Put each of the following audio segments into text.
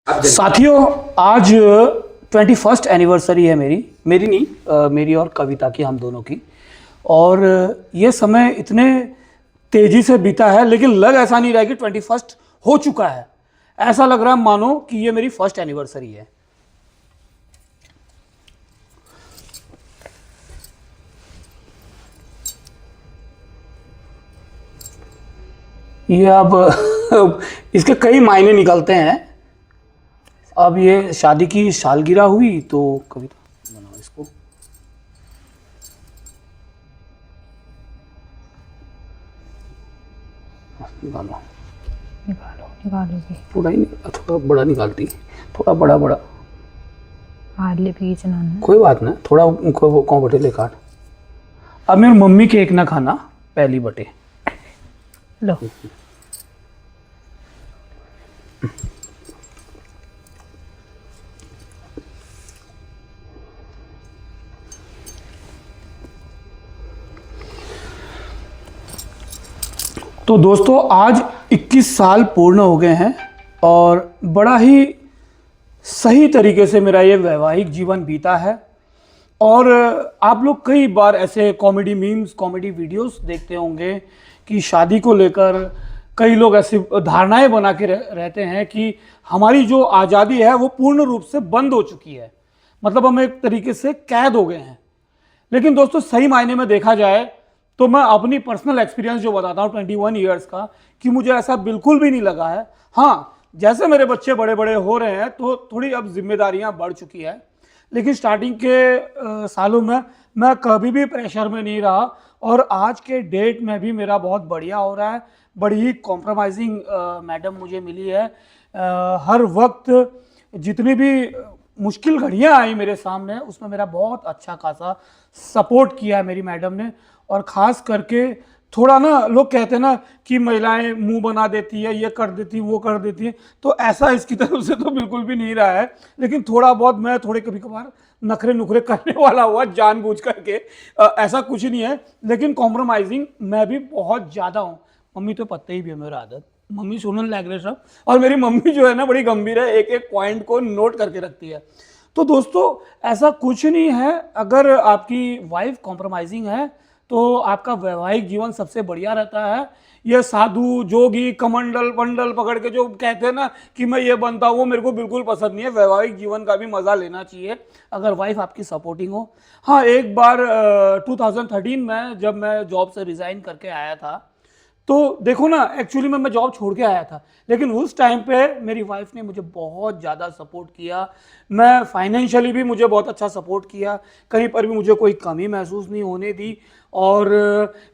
साथियों, आज 21st anniversary है मेरी नहीं, मेरी और कविता की, हम दोनों की। और ये समय इतने तेजी से बीता है, लेकिन लग ऐसा नहीं रहा कि 21st हो चुका है। ऐसा लग रहा है मानो कि ये मेरी फर्स्ट एनिवर्सरी है। ये अब इसके कई मायने निकलते हैं। अब ये शादी की सालगिरह हुई तो कविता बनाओ इसको। निकालो निकालो निकालोगे। थोड़ा ही, थोड़ा बड़ा निकालती, थोड़ा बड़ा बड़ा। हाथ ले खींचना ना। कोई बात ना, थोड़ा उनको कौन बटे ले काट। अब मेरी मम्मी केक ना खाना, पहली बटे लो। तो दोस्तों, आज 21 साल पूर्ण हो गए हैं और बड़ा ही सही तरीके से मेरा ये वैवाहिक जीवन बीता है। और आप लोग कई बार ऐसे कॉमेडी मीम्स, कॉमेडी वीडियोस देखते होंगे कि शादी को लेकर कई लोग ऐसी धारणाएं बना के रहते हैं कि हमारी जो आज़ादी है वो पूर्ण रूप से बंद हो चुकी है, मतलब हम एक तरीके से कैद हो गए हैं। लेकिन दोस्तों, सही मायने में देखा जाए तो मैं अपनी पर्सनल एक्सपीरियंस जो बताता हूँ 21 ईयर्स का, कि मुझे ऐसा बिल्कुल भी नहीं लगा है। हाँ, जैसे मेरे बच्चे बड़े बड़े हो रहे हैं तो थोड़ी अब जिम्मेदारियां बढ़ चुकी है, लेकिन स्टार्टिंग के सालों में मैं कभी भी प्रेशर में नहीं रहा। और आज के डेट में भी मेरा बहुत बढ़िया हो रहा है। बड़ी ही कॉम्प्रोमाइजिंग मैडम मुझे मिली है। हर वक्त जितनी भी मुश्किल घड़ियां आई मेरे सामने, उसमें मेरा बहुत अच्छा खासा सपोर्ट किया है मेरी मैडम ने। और ख़ास करके थोड़ा ना, लोग कहते हैं ना कि महिलाएं मुंह बना देती है, ये कर देती वो कर देती है, तो ऐसा इसकी तरफ से तो बिल्कुल भी नहीं रहा है। लेकिन थोड़ा बहुत मैं थोड़े कभी कभार नखरे नुखरे करने वाला हुआ जानबूझ करके, ऐसा कुछ नहीं है। लेकिन कॉम्प्रोमाइजिंग मैं भी बहुत ज़्यादा हूँ। मम्मी तो पता ही भी है मेरा आदत, मम्मी सुनने लग रहे सब। और मेरी मम्मी जो है ना, बड़ी गंभीर है, एक एक पॉइंट को नोट करके रखती है। तो दोस्तों, ऐसा कुछ नहीं है। अगर आपकी वाइफ कॉम्प्रोमाइजिंग है तो आपका वैवाहिक जीवन सबसे बढ़िया रहता है। ये साधु जोगी कमंडल पंडल पकड़ के जो कहते हैं ना कि मैं ये बनता हूँ, वो मेरे को बिल्कुल पसंद नहीं है। वैवाहिक जीवन का भी मजा लेना चाहिए अगर वाइफ आपकी सपोर्टिंग हो। हाँ, एक बार 2013 में जब मैं जॉब से रिजाइन करके आया था, तो देखो ना, एक्चुअली मैं जॉब छोड़ के आया था, लेकिन उस टाइम पे मेरी वाइफ ने मुझे बहुत ज़्यादा सपोर्ट किया। मैं फाइनेंशियली भी मुझे बहुत अच्छा सपोर्ट किया, कहीं पर भी मुझे कोई कमी महसूस नहीं होने दी। और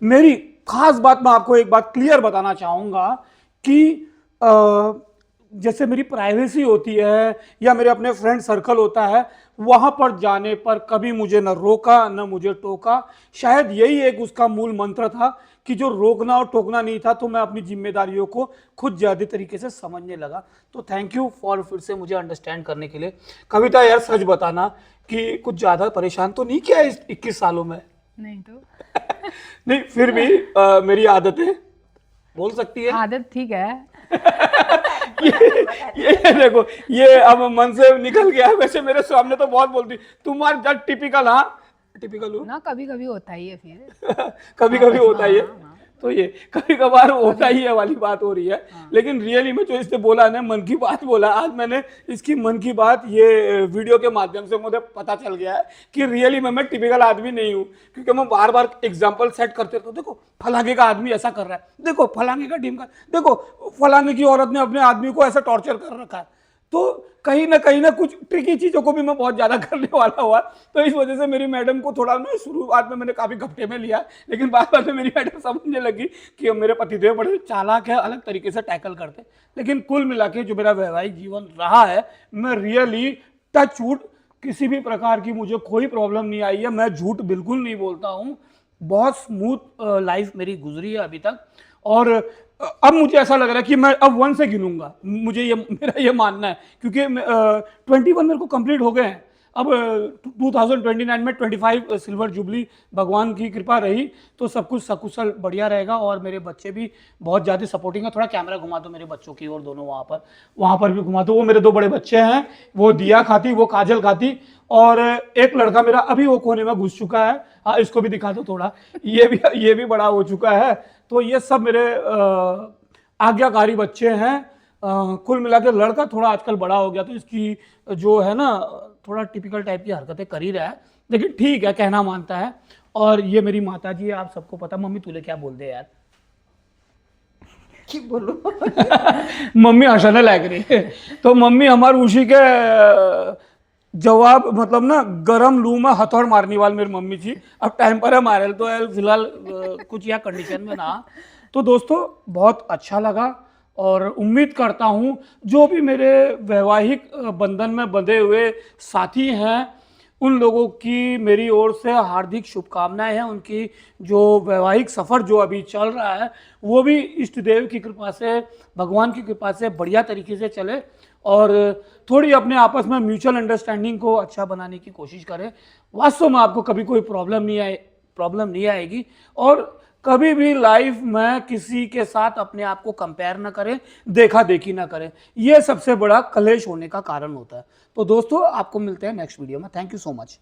मेरी खास बात, मैं आपको एक बात क्लियर बताना चाहूँगा कि जैसे मेरी प्राइवेसी होती है या मेरे अपने फ्रेंड सर्कल होता है, वहाँ पर जाने पर कभी मुझे न रोका न मुझे टोका। शायद यही एक उसका मूल मंत्र था कि जो रोकना और टोकना नहीं था, तो मैं अपनी जिम्मेदारियों को खुद ज़्यादा तरीके से समझने लगा। तो थैंक यू फॉर फिर से मुझे अंडरस्टैंड करने के लिए। कविता यार, सच बताना कि कुछ ज़्यादा परेशान तो नहीं किया इस 21 सालों में? नहीं तो नहीं, फिर भी मेरी आदतें बोल सकती है। आदत ठीक है। ये देखो, ये अब मन से निकल गया। वैसे मेरे सामने तो बहुत बोलती, तुम्हारा जब टिपिकल, हाँ टिपिकल हो ना, कभी कभी होता ही है फिर। कभी कभी होता ही है। हाँ। तो ये कभी कभार होता ही है वाली बात हो रही है। लेकिन रियली में जो इसने बोला ना, मन की बात बोला, आज मैंने इसकी मन की बात ये वीडियो के माध्यम से मुझे पता चल गया है कि रियली में मैं टिपिकल आदमी नहीं हूँ। क्योंकि मैं बार बार एग्जाम्पल सेट करते रहता हूँ। देखो फलांगे का आदमी ऐसा कर रहा है, देखो फलांगे का टीम का, देखो फलांगे की औरत ने अपने आदमी को ऐसा टॉर्चर कर रखा है। तो कहीं ना कुछ ट्रिकी चीज़ों को भी मैं बहुत ज़्यादा करने वाला हुआ। तो इस वजह से मेरी मैडम को थोड़ा ना, शुरुआत में मैंने काफ़ी घपटे में लिया, लेकिन बाद में मेरी मैडम समझने लगी कि मेरे पतिदेव बड़े चालाक है, अलग तरीके से टैकल करते। लेकिन कुल मिला के जो मेरा वैवाहिक जीवन रहा है, मैं रियली टच वुड, किसी भी प्रकार की मुझे कोई प्रॉब्लम नहीं आई है। मैं झूठ बिल्कुल नहीं बोलता हूँ। बहुत स्मूथ लाइफ मेरी गुजरी है अभी तक। और अब मुझे ऐसा लग रहा है कि मैं अब 1 से गिनूंगा, मुझे ये, मेरा ये मानना है। क्योंकि 21 मेरे को कंप्लीट हो गए हैं। अब 2029 में 25 सिल्वर जुबली भगवान की कृपा रही तो सब कुछ सकुशल बढ़िया रहेगा। और मेरे बच्चे भी बहुत ज़्यादा सपोर्टिंग है। थोड़ा कैमरा घुमा दो मेरे बच्चों की और दोनों वहाँ पर भी घुमा दो। वो मेरे दो बड़े बच्चे हैं, वो दिया खाती, वो काजल खाती, और एक लड़का मेरा अभी वो कोने में घुस चुका है। हाँ, इसको भी दिखा दो थोड़ा, ये भी बड़ा हो चुका है। तो ये सब मेरे आज्ञाकारी बच्चे हैं। कुल मिलाकर लड़का थोड़ा आजकल बड़ा हो गया तो इसकी जो है ना थोड़ा टिपिकल टाइप की हरकतें कर ही रहा है, लेकिन ठीक है, कहना मानता है। और ये मेरी माता जी है, आप सबको पता। मम्मी तूने क्या बोल दे यार, की बोलो। मम्मी हंसने लग रही है। तो मम्मी हमारे उसी के जवाब मतलब ना गरम लू में हथौड़ मारने वाली मेरी मम्मी जी। अब टाइम पर है मारे तो फिलहाल कुछ या कंडीशन में ना। तो दोस्तों बहुत अच्छा लगा और उम्मीद करता हूँ जो भी मेरे वैवाहिक बंधन में बंधे हुए साथी हैं उन लोगों की मेरी ओर से हार्दिक शुभकामनाएं हैं। उनकी जो वैवाहिक सफ़र जो अभी चल रहा है वो भी इष्ट देव की कृपा से, भगवान की कृपा से बढ़िया तरीके से चले और थोड़ी अपने आपस में म्यूचुअल अंडरस्टैंडिंग को अच्छा बनाने की कोशिश करें। वास्तव में आपको कभी कोई प्रॉब्लम नहीं आएगी। और कभी भी लाइफ में किसी के साथ अपने आप को कंपेयर ना करें, देखा देखी ना करें, यह सबसे बड़ा कलेश होने का कारण होता है। तो दोस्तों आपको मिलते हैं नेक्स्ट वीडियो में। Thank you so much.